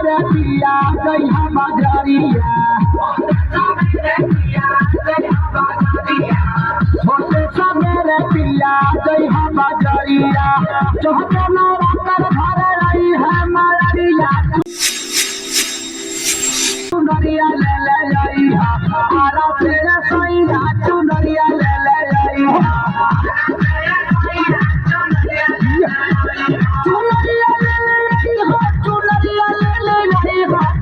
सवेरे पिया गई हम बजरिया होते सवेरे पिया गई हम बजरिया चौहते नौरातर घर रही है मरिया चुनरिया ले ले आई आरा तेरे सैया चुनरिया ले ले आई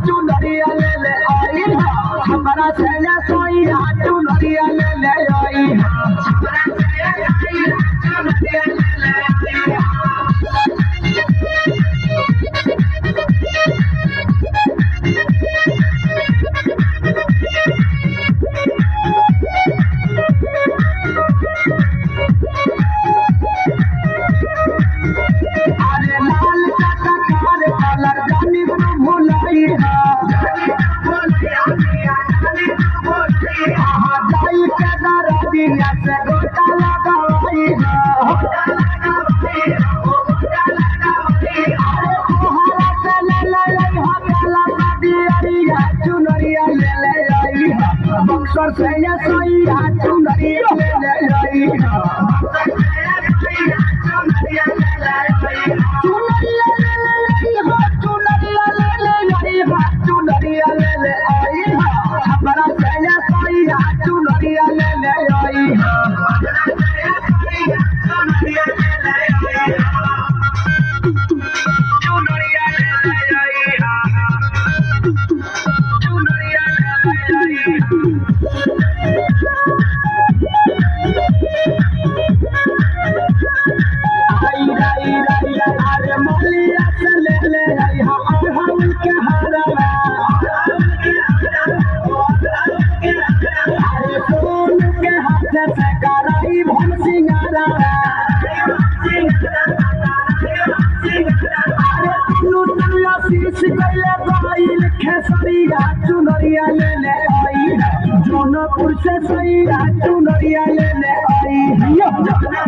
चुनरिया ले ले आई हमारा तेरे सैया चुनरिया ले ले आई बक्सर से ये सैया चुनरिया ले ले आई चुनरिया ले ले आई चुनरिया ले ले आई हमारा सैया सैया चुनरिया ले ले आई चुनरिया ले ले आई जौनपुर से सैया चुनरिया ले ले आई